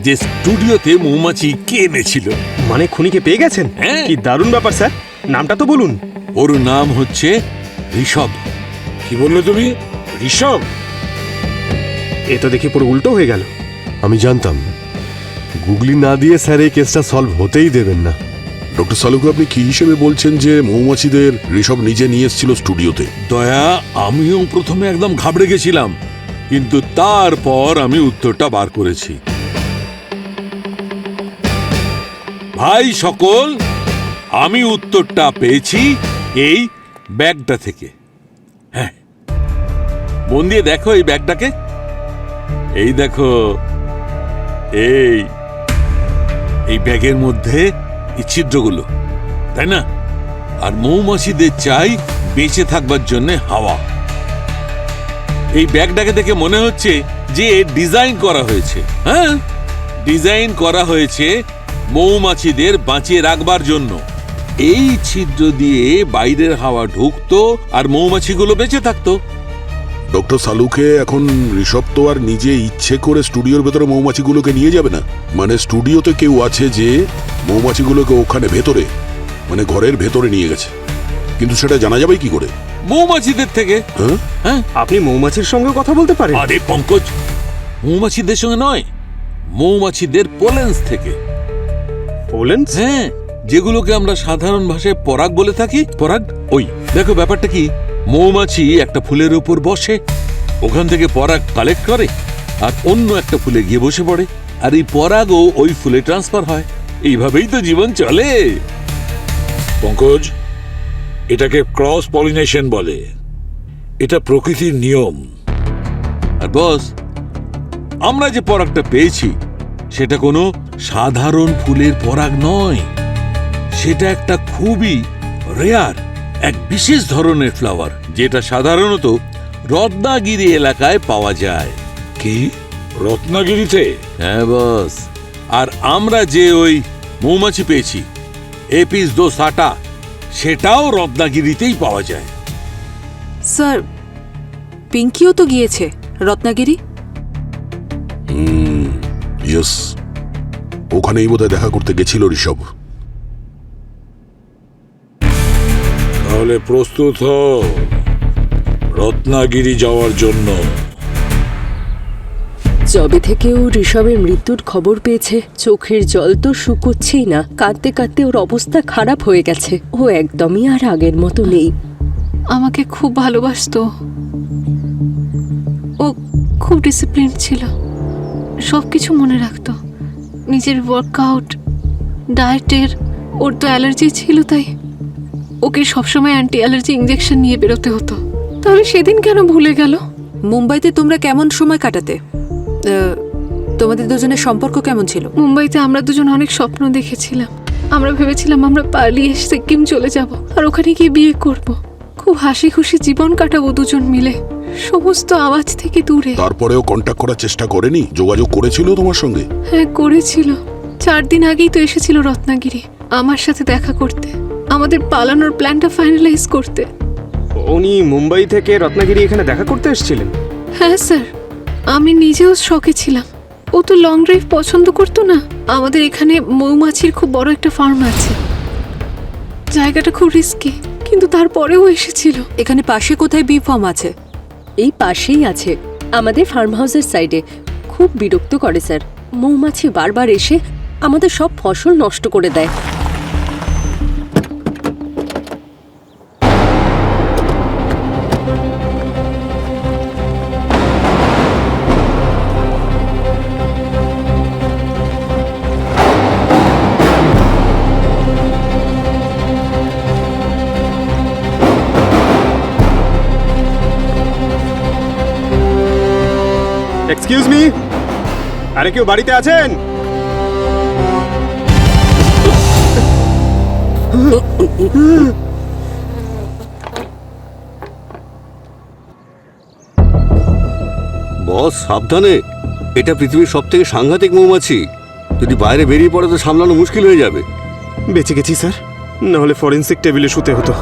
যে স্টুডিওতে মৌমাছি কে এনেছিল। মানে খুনিকে পেয়ে গেছেন? হ্যাঁ। কি দারুণ ব্যাপার স্যার, নামটা তো বলুন। ওর নাম হচ্ছে ঋষভ। কি বললে তুমি? ঋষভ? এ তো দেখি পুরো উল্টো হয়ে গেল। আমি জানতাম গুগলি না দিয়ে স্যার এই কেসটা সলভ হতেই দেবেন না। ডক্টর সালুকে, আপনি কি হিসেবে বলছেন যে মৌমাছিদের ঋষভ নিজে নিয়ে এসেছিল স্টুডিওতে? দয়া, আমিও প্রথমে একদম ঘাবড়ে গেছিলাম, কিন্তু তারপর আমি উত্তরটা বার করেছি। ভাই সকল, আমি উত্তরটা পেয়েছি এই ব্যাগটা থেকে। হ্যাঁ, মন দিয়ে দেখো এই ব্যাগটাকে। এই দেখো, এই ব্যাগের মধ্যে এই ছিদ্রগুলো, তাই না? আর মৌমাছিদের চাই বেঁচে থাকবার জন্য হাওয়া। এই ব্যাগটাকে দেখে মনে হচ্ছে যে ডিজাইন করা হয়েছে। হ্যাঁ, ডিজাইন করা হয়েছে মৌমাছিদের বাঁচিয়ে রাখবার জন্য। এই ছিদ্র দিয়ে বাইরের হাওয়া ঢুকতো আর মৌমাছিগুলো বেঁচে থাকতো। ডক্টর সালুকে, এখন ঋষভ তো আর নিজে ইচ্ছে করে স্টুডিওর ভেতরে মৌমাছিগুলোকে নিয়ে যাবে না। মানে স্টুডিওতে কেউ আছে যে মৌমাছিগুলোকে ওখানে ভেতরে, মানে ঘরের ভেতরে নিয়ে গেছে, কিন্তু সেটা জানা যাবে কি করে? মৌমাছিদের থেকে। হ্যাঁ, হ্যাঁ, আপনি মৌমাছির সঙ্গে কথা বলতে পারেন? আরে পঙ্কজ, মৌমাছিদের সঙ্গে নয়, মৌমাছিদের পোলেন্স থেকে। পোলেন্স? হ্যাঁ, যেগুলোকে আমরা সাধারণ ভাষায় পরাগ বলে থাকি। পরাগ, ওই দেখো ব্যাপারটা কি, মৌমাছি একটা ফুলের উপর বসে, ওখান থেকে পরাগ কালেক্ট করে আর অন্য একটা ফুলে গিয়ে বসে পড়ে, আর এই পরাগও ওই ফুলে ট্রান্সফার হয়। এইভাবেই তো জীবন চলে। পঙ্কজ, এটাকে ক্রস পলিনেশন বলে। এটা প্রকৃতির নিয়ম। আর বস, আমরা যে পরাগটা পেয়েছি সেটা কোনো সাধারণ ফুলের পরাগ নয়, সেটা একটা খুবই রেয়ার, এক বিশেষ ধরনের ফ্লাওয়ার, যেটা সাধারণত রত্নাগিরি এলাকায় পাওয়া যায়। কি, রত্নাগিরিতে? হ্যাঁ বস, আর আমরা যে ওই মৌমাছি পেয়েছি এপিস দোসাটা, সেটাও রত্নাগিরিতেই পাওয়া যায়। স্যার, পিঙ্কিও তো গিয়েছে রত্নাগিরি। ইয়েস, ওখানেই বোধহয় দেখা করতে গেছিল ঋষভ। তাহলে প্রস্তুত হও রত্নাগিরি যাওয়ার জন্য। যবে থেকে ও ঋষভের মৃত্যুর খবর পেয়েছে, চোখের জল তো শুকোচ্ছেই না। কাঁদতে কাঁদতে ওর অবস্থা খারাপ হয়ে গেছে। ও একদমই আর আগের মতো নেই। আমাকে খুব ভালোবাসতো, ও খুব ডিসিপ্লিন ছিল, সব কিছু মনে রাখতো, নিজের ওয়ার্কআউট, ডায়েটের। ওর তো অ্যালার্জি ছিল, তাই ওকে সবসময় অ্যান্টি অ্যালার্জি ইঞ্জেকশন নিয়ে বেরোতে হতো। তাহলে সেদিন কেন ভুলে গেল? মুম্বাইতে তোমরা কেমন সময় কাটাতে? তোমাদের দুজনের সম্পর্ক কেমন ছিল? মুম্বাইতে আমরা দুজন অনেক স্বপ্ন দেখেছিলাম। আমরা ভেবেছিলাম আমরা পালিয়ে সিকিম চলে যাব আর ওখানে গিয়ে বিয়ে করব। খুব হাসি খুশি জীবন কাটাবো দুজন মিলে, সমস্ত আওয়াজ থেকে দূরে। তারপরেও কন্ট্যাক্ট করার চেষ্টা করেনি? যোগাযোগ করেছিল তোমার সঙ্গে? হ্যাঁ, করেছিল। 4 দিন আগেই তো এসেছিল রত্নাগিরি আমার সাথে দেখা করতে, আমাদের পালানোর প্ল্যানটা ফাইনালাইজ করতে। উনি মুম্বাই থেকে রত্নাগিরি এখানে দেখা করতে এসেছিলেন? হ্যাঁ স্যার, আমি নিজেও শকে ছিলাম। ও তো লং ড্রাইভ পছন্দ করতো না। আমাদের এখানে মৌমাছির খুব বড় একটা ফার্ম আছে, জায়গাটা খুব রিস্কি, কিন্তু তারপরেও এসেছিল। এখানে পাশে কোথায় বি ফার্ম আছে? এই পাশেই আছে, আমাদের ফার্ম হাউসের সাইডে। খুব বিরক্ত করে স্যার, মৌমাছি বারবার এসে আমাদের সব ফসল নষ্ট করে দেয়। এক্সকিউজ মি, আরে কেউ বাড়িতে আছেন? বস সাবধানে, এটা পৃথিবীর সব থেকে সাংঘাতিক মৌমাছি। যদি বাইরে বেরিয়ে পড়ে তো সামলানো মুশকিল হয়ে যাবে। বেঁচে গেছি স্যার, না হলে ফরেন্সিক টেবিলে শুতে হতো।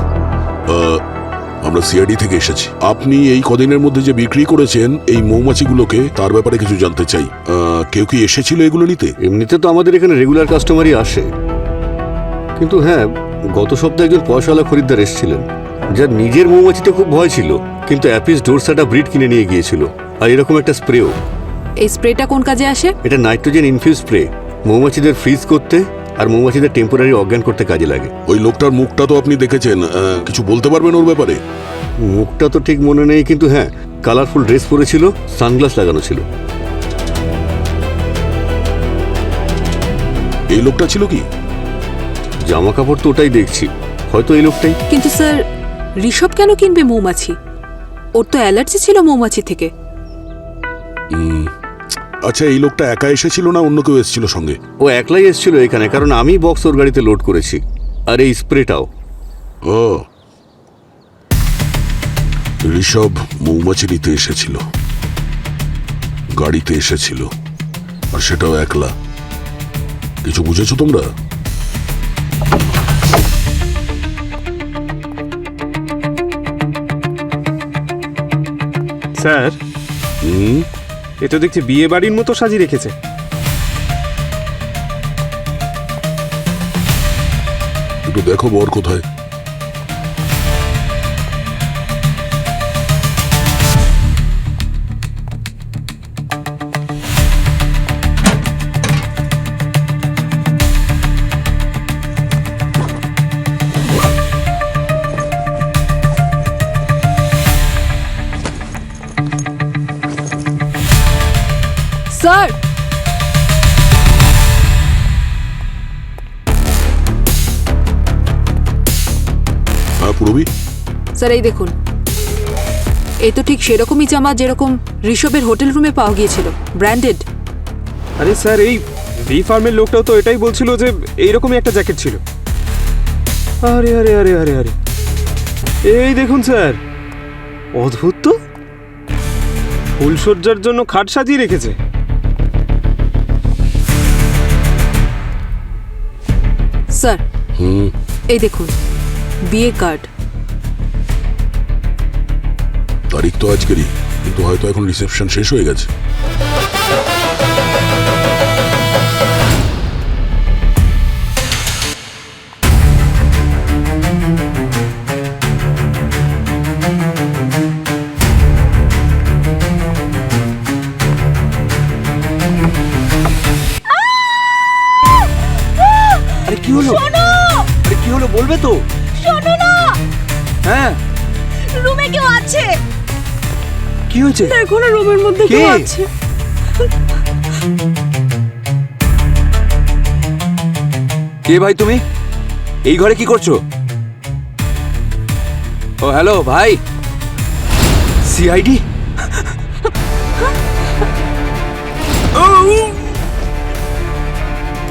আমরা সিআইডি থেকে এসেছি। আপনি এই কদিনের মধ্যে যে বিক্রি করেছেন এই মৌমাছিগুলোকে, তার ব্যাপারে কিছু জানতে চাই। কেউ কি এসেছিল এগুলো নিতে? এমনিতে তো আমাদের এখানে রেগুলার কাস্টমারই আসে, কিন্তু হ্যাঁ, গত সপ্তাহে একজন পয়সাওয়ালা খরিদ্দার এসেছিলেন, যার নিজের মৌমাছিতে খুব ভয় ছিল, কিন্তু অ্যাপিস ডোরসাটা ব্রিড কিনে নিয়ে গিয়েছিল, আর এরকম একটা স্প্রেও। এই স্প্রেটা কোন কাজে আসে? এটা নাইট্রোজেন ইনফিউজ স্প্রে, মৌমাছিদের ফ্রিজ করতে আর মৌমাছিদের টেম্পোরারি অজ্ঞান করতে কাজে লাগে। ওই লোকটার মুখটা তো আপনি দেখেছেন, কিছু বলতে পারবেন ওর ব্যাপারে? মুখটা তো ঠিক মনে নেই, কিন্তু হ্যাঁ, কালারফুল ড্রেস পরেছিল, সানগ্লাস লাগানো ছিল। এই লোকটা ছিল কি? জামা কাপড় তো ওটাই দেখছি, হয়তো এই লোকটাই। কিন্তু স্যার, ঋষভ কেন কিনবে মৌমাছি? ওর তো অ্যালার্জি ছিল মৌমাছি থেকে। আচ্ছা, এই লোকটা একা এসেছিল না অন্য কেউ এসেছিল সঙ্গে? ও একলাই এসেছিল এখানে, কারণ আমি বক্স ওর গাড়িতে লোড করেছি, আর এই স্প্রেটাও। ও, ঋষভ মৌমাছি নিতে এসেছিল, গাড়িতে এসেছিল, আর সেটাও একলা। কিছু বুঝেছো তোমরা? স্যার, এ তো দেখছি বিয়ে বাড়ির মতো সাজিয়ে রেখেছে। একটু দেখো বর কোথায়। স্যার, হ্যাঁ পুরবি? স্যার এই দেখুন, এই তো ঠিক সেরকমই জামা যেরকম ঋষভের হোটেল রুমে পাওয়া গিয়েছিল, ব্র্যান্ডেড। আরে স্যার, এই বি ফার্মের লোকটাও তো এটাই বলছিল যে এইরকমই একটা জ্যাকেট ছিল। আরে আরে আরে আরে আরে, এই দেখুন স্যার, অদ্ভুত তো, ফুলসজ্জার জন্য খাট সাজিয়ে রেখেছে। স্যার এই দেখুন, বিয়ে কার্ড। তারিখ তো আজকেরই, কিন্তু হয়তো এখন রিসেপশন শেষ হয়ে গেছে। আরে কি হলো? আরে কি হলো বলবে তো? শোনো না, হ্যাঁ, রুমে কেউ আছে। কি হয়েছে? দেখো না, রুমের মধ্যে কেউ আছে। কে ভাই তুমি? এই ঘরে কি করছো? ও হ্যালো ভাই, সিআইডি?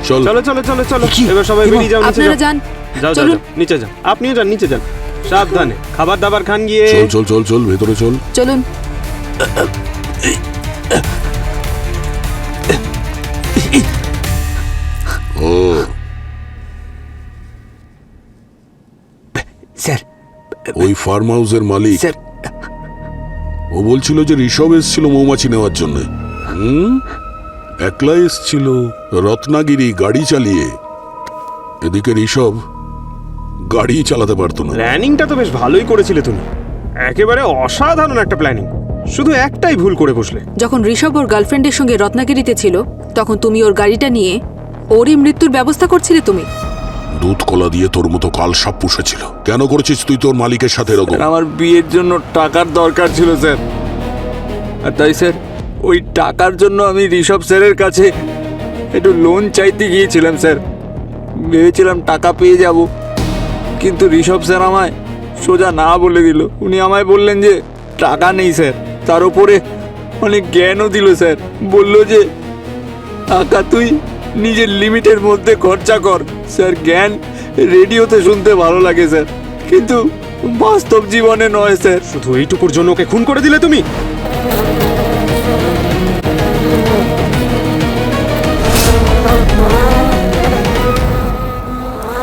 চল চলো চলো চলো চলো, এবার সবাই বেরিয়ে যাও, নিচে আপনারা যাও। যান, যাও যাও চলুন। যাও, নিচে যান, আপনিও যান, নিচে যান, সাবধানে খাবার দাবার খান গিয়ে। চল চল চল চল, ভেতরে চল। চলুন। ও স্যার, ওই ফার্ম হাউসের মালিক। স্যার, ও বলছিল যে ঋষভ এসেছিল মৌমাছি নেওয়ার জন্য। একলা এসেছিল, রত্নাগিরি গাড়ি চালিয়ে। এদিকে ঋষভ গাড়ি চালাতে পারতো না। প্ল্যানিংটা তো বেশ ভালোই করেছিলে তুমি, একেবারে অসাধারণ একটা প্ল্যানিং। শুধু একটাই ভুল করে বসলে। যখন ঋষভ ওর গার্লফ্রেন্ডের সঙ্গে রত্নাগিরিতে ছিল, তখন তুমি ওর গাড়িটা নিয়ে ওরই মৃত্যুর ব্যবস্থা করছিলে। তুমি দুধ কলা দিয়ে তোর মতো কাল সাপ পুষেছিল। কেন করেছিস তুই তোর মালিকের সাথে এরকম? আমার বিয়ের জন্য টাকার দরকার ছিল স্যার, আর তাই স্যার ওই টাকার জন্য আমি ঋষভ স্যারের কাছে একটু লোন চাইতে গিয়েছিলাম স্যার। ভেবেছিলাম টাকা পেয়ে যাব, কিন্তু ঋষভ স্যার আমায় সোজা না বলে দিল। উনি আমায় বললেন যে টাকা নেই স্যার, তার উপরে অনেক জ্ঞানও দিল স্যার। বলল যে টাকা তুই নিজের লিমিটের মধ্যে খরচা কর। স্যার জ্ঞান রেডিওতে শুনতে ভালো লাগে স্যার, কিন্তু বাস্তব জীবনে নয় স্যার। শুধু এইটুকুর জন্য ওকে খুন করে দিলে তুমি?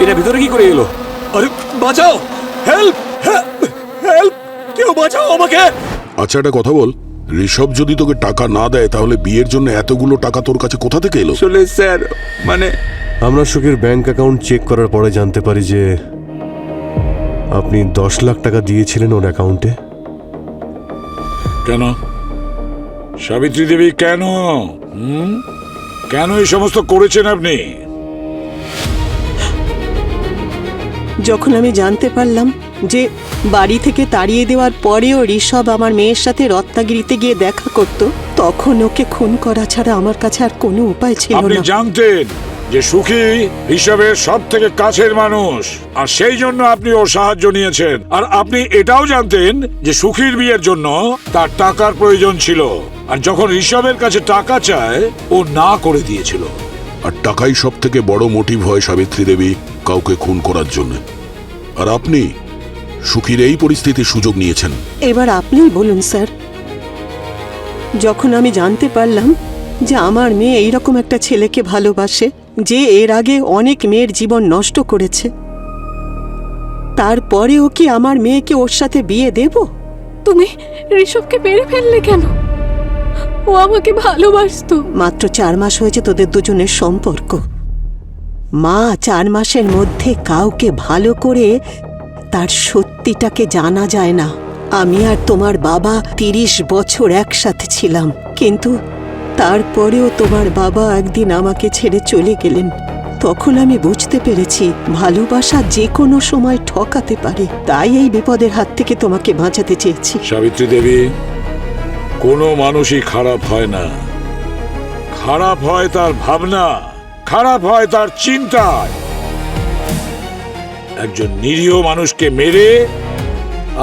এটা ভিতরে কি করে এলো? আরে বাঁচাও, হেল্প হেল্প, কেউ বাঁচাও আমাকে। আচ্ছা একটা কথা বল, ঋষভ যদি তোকে টাকা না দেয় তাহলে বিয়ের জন্য এতগুলো টাকা তোর কাছে কোথা থেকে এলো? আসলে স্যার মানে আমরা সুখের ব্যাংক অ্যাকাউন্ট চেক করার পরে জানতে পারি যে আপনি 10 লাখ টাকা দিয়েছিলেন ওর অ্যাকাউন্টে। কেন সাবিত্রী দেবী, কেন কেন এই সমস্ত করেছেন আপনি? যখন আমি জানতে পারলাম যে বাড়ি থেকে তাড়িয়ে দেওয়ার পরেও ঋষভ আমার মেয়ের সাথে রত্নাগিরিতে গিয়ে দেখা করত, তখন ওকে খুন করা ছাড়া আমার কাছে আর কোনো উপায় ছিল আপনি না। জানতেন যে সুখী ঋষভের সব থেকে কাছের মানুষ, আর সেই জন্য আপনি ওর সাহায্য নিয়েছেন। আর আপনি এটাও জানতেন যে সুখীর বিয়ের জন্য তার টাকার প্রয়োজন ছিল, আর যখন ঋষভের কাছে টাকা চায় ও না করে দিয়েছিল। আর টাকাই সব থেকে বড় মোটিভ হয় সাবিত্রী দেবী কাউকে খুন করার জন্য। আর আপনি সুখীর এই পরিস্থিতির সুযোগ নিয়েছেন। এবার আপনিই বলুন স্যার, যখন আমি জানতে পারলাম যে আমার মেয়ে এইরকম একটা ছেলেকে ভালোবাসে যে এর আগে অনেক মেয়ের জীবন নষ্ট করেছে, তারপরেও কি আমার মেয়েকে ওর সাথে বিয়ে দেব? তুমি ঋষভকে মেরে ফেললে কেন? ও আমাকে ভালোবাসতো। মাত্র 4 মাস হয়েছে তোদের দুজনের সম্পর্ক। মা 4 মাসের মধ্যে কাউকে ভালো করে তার সত্যিটাকে জানা যায় না। আমি আর তোমার বাবা 30 বছর একসাথে ছিলাম, কিন্তু তারপরেও তোমার বাবা একদিন আমাকে ছেড়ে চলে গেলেন। তখন আমি বুঝতে পেরেছি ভালোবাসা যে কোনো সময় ঠকাতে পারে, তাই এই বিপদের হাত থেকে তোমাকে বাঁচাতে চেয়েছি। সাবিত্রী দেবী, কোনো মানুষই খারাপ হয় না। খারাপ হয় তার ভাবনা, খারাপ হয় তার চিন্তায়। একজন নিরীহ মানুষকে মেরে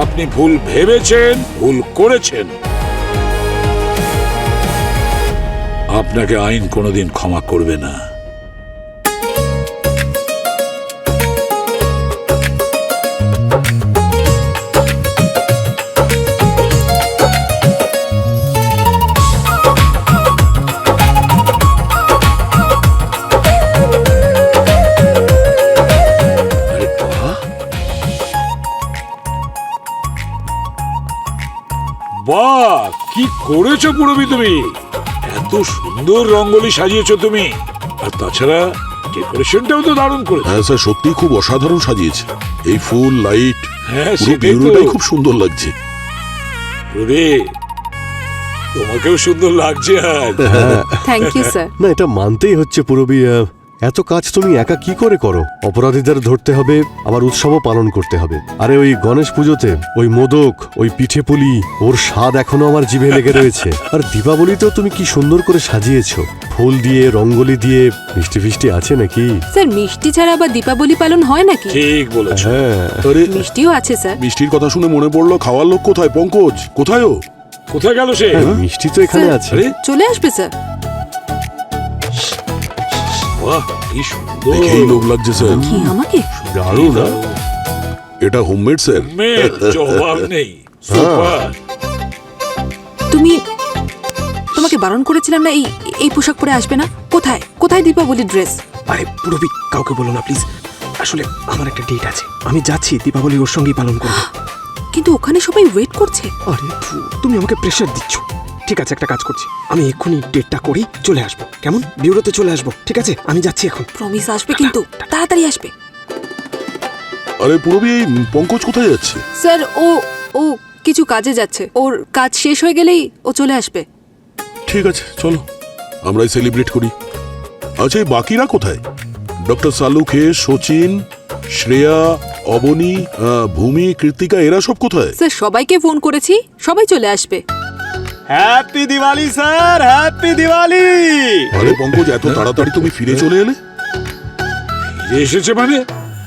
আপনি ভুল ভেবেছেন, ভুল করেছেন। আপনাকে আইন কোনোদিন ক্ষমা করবে না। বাহ, কি করেছো পুরবি তুমি! এত সুন্দর রঙ্গোলি সাজিয়েছো তুমি, আর তাছাড়া ডেকোরেশনটাও তো দারুণ করেছো। হ্যাঁ স্যার, সত্যি খুব অসাধারণ সাজিয়েছে। এই ফুল, লাইট, হ্যাঁ, পুরো সেটাই তো। বিউরোটাই খুব সুন্দর লাগছে। পুরবি, তোমাকেও সুন্দর লাগছে আজ। Thank you sir. না, এটা মানতেই হচ্ছে পুরবি, এত কাজ তুমি একা কি করে করো? অপরাধীদের ধরতে হবে, আবার উৎসবও পালন করতে হবে। আরে ওই গণেশ পুজোতে ওই মোদক, ওই পিঠে পুলি, ওর স্বাদ এখনো আমার জিভে লেগে রয়েছে। আর দীপাবলিতেও তুমি কি সুন্দর করে সাজিয়েছো, ফুল দিয়ে, রঙ্গোলি দিয়ে। মিষ্টি ফিষ্টি আছে নাকি? স্যার মিষ্টি ছাড়া আবার দীপাবলি পালন হয় নাকি? ঠিক বলেছো। হ্যাঁ, আরে মিষ্টিও আছে স্যার। মিষ্টির কথা শুনে মনে পড়লো, খাওয়ার লোক কোথায়? পঙ্কজ কোথায়? ও কোথায় গেল সে? মিষ্টি তো এখানে আছে। আরে চলে আসবে স্যার। বাহ, কি সুন্দর! দেখেই লোভ লাগছে স্যার। কি আমাকে? দারুণ না? এটা হোমমেড স্যার। মেয়ের জবাব নেই। সুপার। তোমাকে বারণ করেছিলাম না এই পোশাক পরে আসবে না? কোথায় কোথায় দীপাবলি ড্রেস? আরে পুরবি, কাউকে বলো না প্লিজ। আসলে আমার একটা ডেট আছে, আমি যাচ্ছি দীপাবলি ওর সঙ্গেই পালন করবো। কিন্তু ওখানে সবাই ওয়েট করছে। আরে তুমি আমাকে প্রেশার দিচ্ছ। ঠিক আছে, একটা কাজ করছি, আমি এক্ষুনি ডেটটা করি চলে আসবো। কেমন? বিউরোতে চলে আসবো, ঠিক আছে? আমি যাচ্ছি এখন। প্রমিস আসবে কিন্তু, তাড়াতাড়ি আসবে। আরে পুরবি, এই পঙ্কজ কোথায় যাচ্ছে? স্যার ও কিছু কাজে যাচ্ছে, ওর কাজ শেষ হয়ে গেলেই ও চলে আসবে। ঠিক আছে, চলো আমরাই সেলিব্রেট করি। আচ্ছা, এই বাকিরা কোথায়? ডক্টর সালুখে, সচিন, শ্রেয়া, অবনী, ভূমি, কৃতিকা, এরা সব কোথায়? স্যার সবাইকে ফোন করেছি, সবাই চলে আসবে। Happy Diwali sir, happy Diwali. আরে পঙ্কজ, এত তাড়াতাড়ি তুমি ফিরে চলে এলে? ফিরে এসেছে মানে?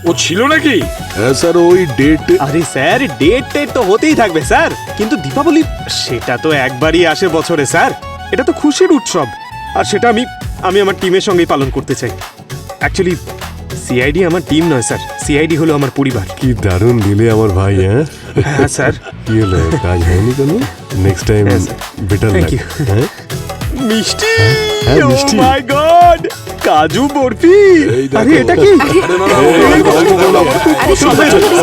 ও ছিল নাকি? হ্যাঁ স্যার, ওই ডেট। আরে স্যার, ডেট তো হতেই থাকবে স্যার, কিন্তু দীপাবলি সেটা তো একবারই আসে বছরে স্যার। এটা তো খুশির উৎসব, আর সেটা আমি আমি আমার টিমের সঙ্গেই পালন করতে চাই। অ্যাকচুয়ালি সিআইডি আমার টিম নয় স্যার, সিআইডি হলো আমার পরিবার। কি দারুণ দিলে আমার ভাই। হ্যাঁ হ্যাঁ স্যার। কি হলো, কাজ হয়নি কেন? Next time better Thank you. হ্যাঁ মিষ্টি, হ্যাঁ, ও মিষ্টি। মাই গড, কাজু বরফি। আরে এটা কি?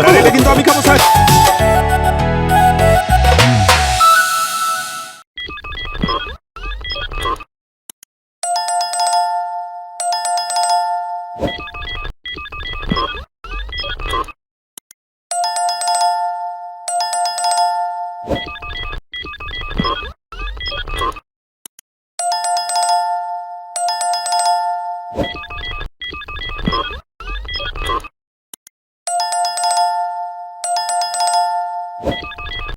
আরে এটা কিন্তু আমি খাবো স্যার।